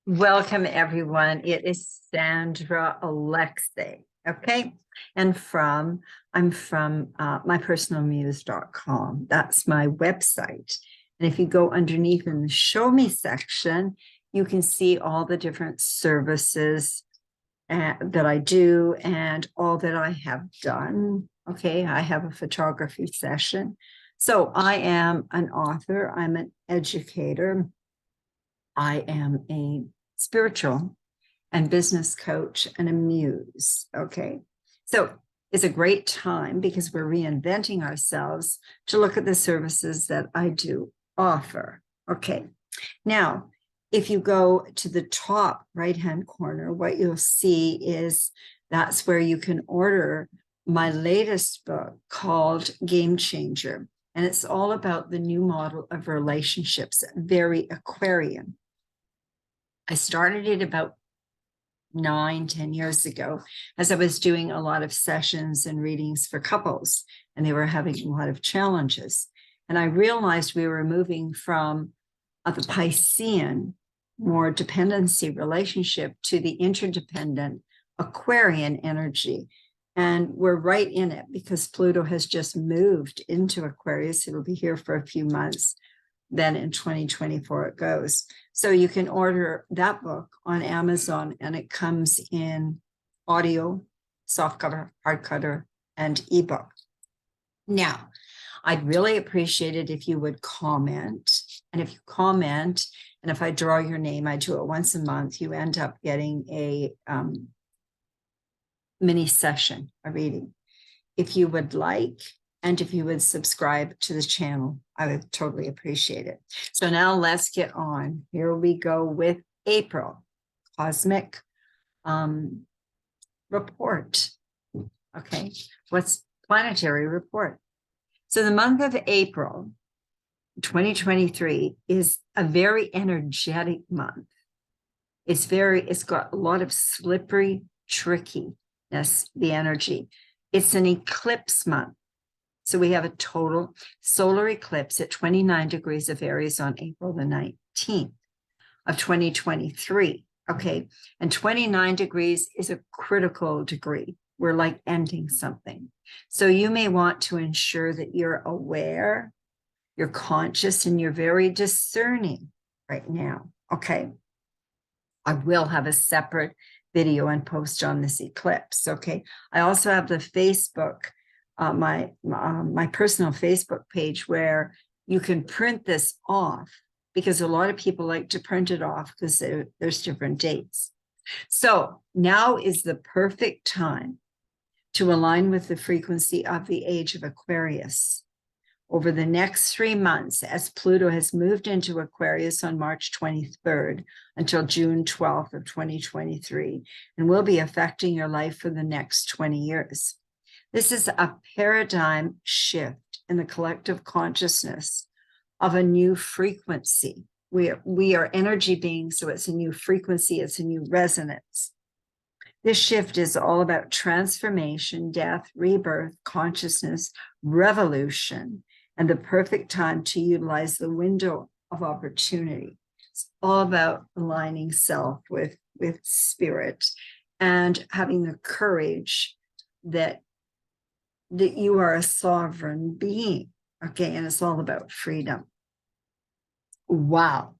Welcome, everyone. It is Sandra Alexei, okay? And I'm from mypersonalmuse.com. That's my website. And if you go underneath in the Show Me section, you can see all the different services that I do and all that I have done. Okay, I have a photography session. So I am an author. I'm an educator. I am a spiritual and business coach and a muse. Okay. So it's a great time because we're reinventing ourselves to look at the services that I do offer. Okay. Now, if you go to the top right-hand corner, what you'll see is that's where you can order my latest book called Game Changer. And it's all about the new model of relationships, very Aquarian. I started it about 9-10 years ago as I was doing a lot of sessions and readings for couples, and they were having a lot of challenges. And I realized we were moving from the Piscean, more dependency relationship to the interdependent Aquarian energy. And we're right in it because Pluto has just moved into Aquarius. It'll be here for a few months. Then in 2024 it goes. So you can order that book on Amazon, and it comes in audio, softcover, hardcover, and ebook. Now, I'd really appreciate it if you would comment. And if you comment, and if I draw your name, I do it once a month, you end up getting a mini session, a reading. If you would like, and if you would subscribe to the channel, I would totally appreciate it. So now let's get on. Here we go with April Cosmic Report. Okay, what's Planetary Report? So the month of April 2023 is a very energetic month. It's got a lot of slippery trickiness, the energy. It's an eclipse month. So we have a total solar eclipse at 29 degrees of Aries on April the 19th of 2023. Okay. And 29 degrees is a critical degree. We're like ending something. So you may want to ensure that you're aware, you're conscious, and you're very discerning right now. Okay. I will have a separate video and post on this eclipse. Okay. I also have the Facebook my personal Facebook page where you can print this off, because a lot of people like to print it off because there's different dates. So now is the perfect time to align with the frequency of the age of Aquarius. Over the next 3 months, as Pluto has moved into Aquarius on March 23rd until June 12th of 2023, and will be affecting your life for the next 20 years. This is a paradigm shift in the collective consciousness of a new frequency. We are energy beings, so it's a new frequency, it's a new resonance. This shift is all about transformation, death, rebirth, consciousness, revolution, and the perfect time to utilize the window of opportunity. It's all about aligning self with spirit and having the courage that you are a sovereign being. Okay. And it's all about freedom. Wow.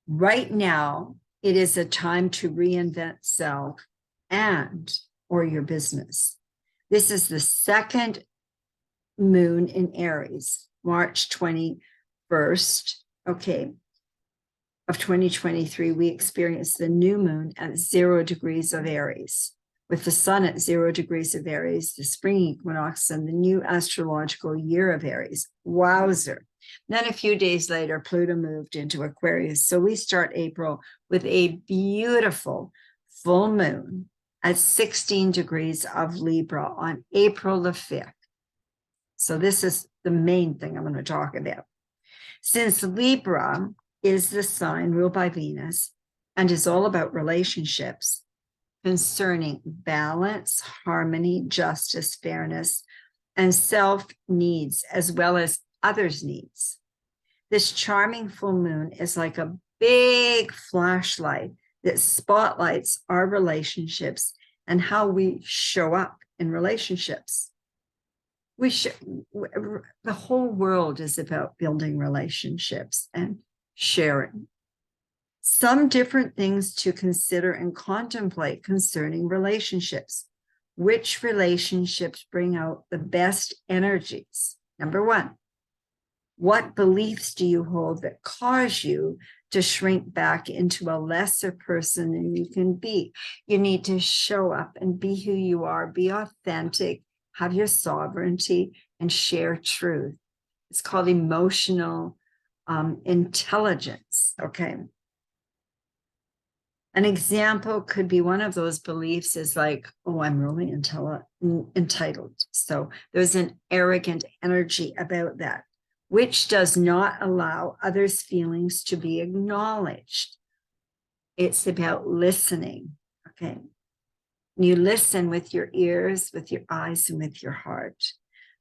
Right now, it is a time to reinvent self or your business. This is the second moon in Aries, March 21st. Okay. Of 2023, we experienced the new moon at 0 degrees of Aries. With the sun at 0 degrees of Aries, the spring equinox, and the new astrological year of Aries. Wowzer. Then a few days later, Pluto moved into Aquarius. So we start April with a beautiful full moon at 16 degrees of Libra on April the 5th. So this is the main thing I'm going to talk about. Since Libra is the sign ruled by Venus and is all about relationships, concerning balance, harmony, justice, fairness, and self needs, as well as others' needs. This charming full moon is like a big flashlight that spotlights our relationships and how we show up in relationships. The whole world is about building relationships and sharing. Some different things to consider and contemplate concerning relationships. Which relationships bring out the best energies? Number one, what beliefs do you hold that cause you to shrink back into a lesser person than you can be? You need to show up and be who you are, be authentic, have your sovereignty, and share truth. It's called emotional intelligence, okay? An example could be one of those beliefs is like, oh, I'm really entitled. So there's an arrogant energy about that, which does not allow others' feelings to be acknowledged. It's about listening, okay? You listen with your ears, with your eyes, and with your heart.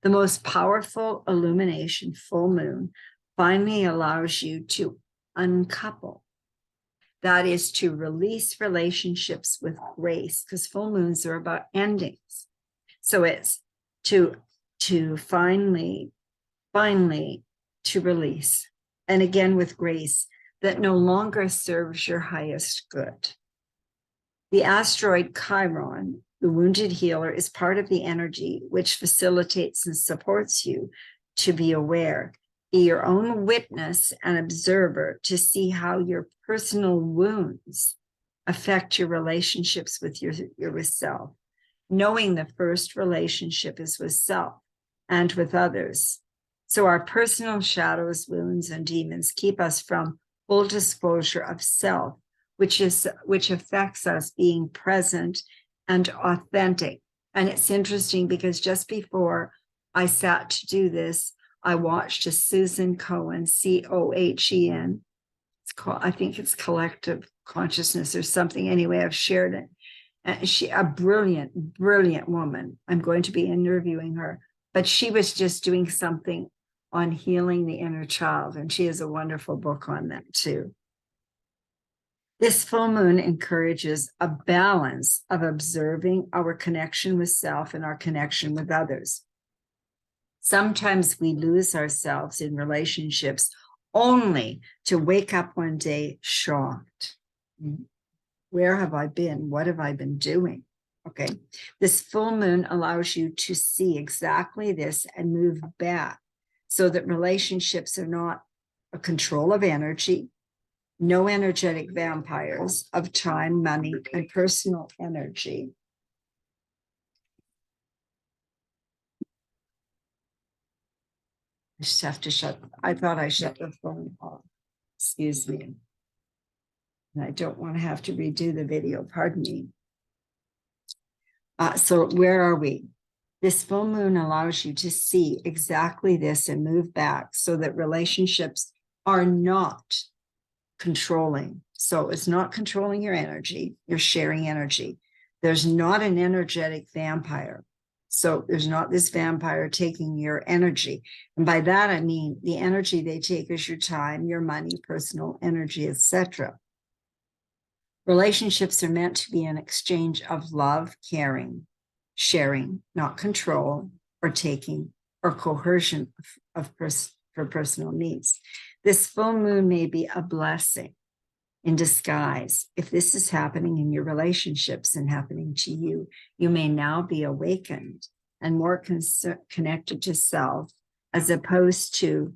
The most powerful illumination, full moon, finally allows you to uncouple. That is to release relationships with grace, because full moons are about endings. So it's to finally to release, and again with grace, that no longer serves your highest good. The asteroid Chiron, the wounded healer, is part of the energy which facilitates and supports you to be aware. Be your own witness and observer to see how your personal wounds affect your relationships with with self. Knowing the first relationship is with self and with others. So our personal shadows, wounds, and demons keep us from full disclosure of self, which affects us being present and authentic. And it's interesting because just before I sat to do this, I watched a Susan Cohen, Cohen. It's called, I think it's Collective Consciousness or something. Anyway, I've shared it. And a brilliant, brilliant woman. I'm going to be interviewing her, but she was just doing something on healing the inner child. And she has a wonderful book on that too. This full moon encourages a balance of observing our connection with self and our connection with others. Sometimes we lose ourselves in relationships only to wake up one day shocked. Where have I been? What have I been doing? Okay. This full moon allows you to see exactly this and move back so that relationships are not a control of energy, no energetic vampires of time, money, and personal energy. I just have to I thought I shut the phone off. Excuse me. And I don't want to have to redo the video, pardon me. So where are we? This full moon allows you to see exactly this and move back so that relationships are not controlling. So it's not controlling your energy, you're sharing energy. There's not an energetic vampire. So there's not this vampire taking your energy. And by that, I mean the energy they take is your time, your money, personal energy, etc. Relationships are meant to be an exchange of love, caring, sharing, not control or taking or coercion for personal needs. This full moon may be a blessing in disguise. If this is happening in your relationships and happening to you, you may now be awakened and more connected to self as opposed to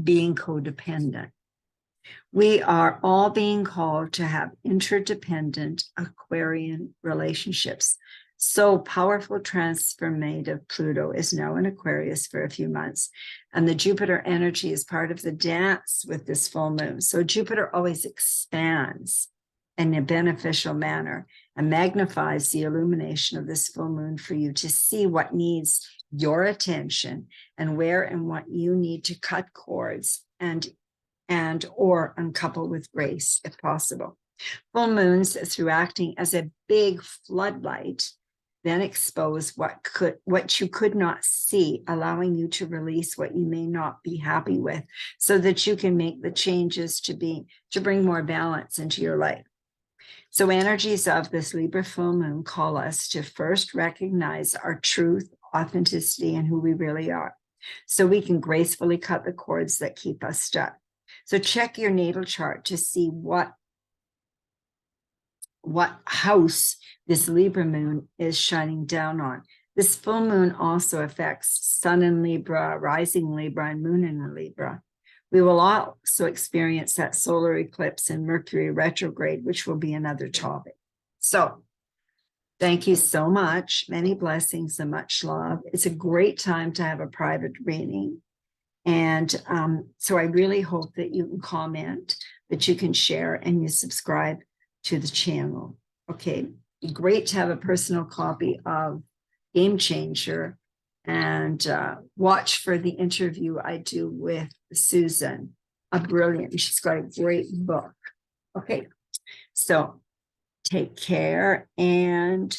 being codependent. We are all being called to have interdependent Aquarian relationships. So powerful, transformative Pluto is now in Aquarius for a few months, and the Jupiter energy is part of the dance with this full moon. So Jupiter always expands in a beneficial manner and magnifies the illumination of this full moon for you to see what needs your attention and where and what you need to cut cords and or uncouple with grace if possible. Full moons, through acting as a big floodlight, then expose what you could not see, allowing you to release what you may not be happy with, so that you can make the changes to bring more balance into your life. So energies of this Libra full moon call us to first recognize our truth, authenticity, and who we really are, so we can gracefully cut the cords that keep us stuck. So check your natal chart to see what house this Libra moon is shining down on. This full moon also affects Sun in Libra, rising Libra, and Moon in Libra. We will also experience that solar eclipse in Mercury retrograde, which will be another topic. So thank you so much. Many blessings and much love. It's a great time to have a private reading. And so I really hope that you can comment, that you can share, and you subscribe to the channel. Okay, great to have a personal copy of Game Changer, and watch for the interview I do with Susan, a brilliant, she's got a great book. Okay, so take care, and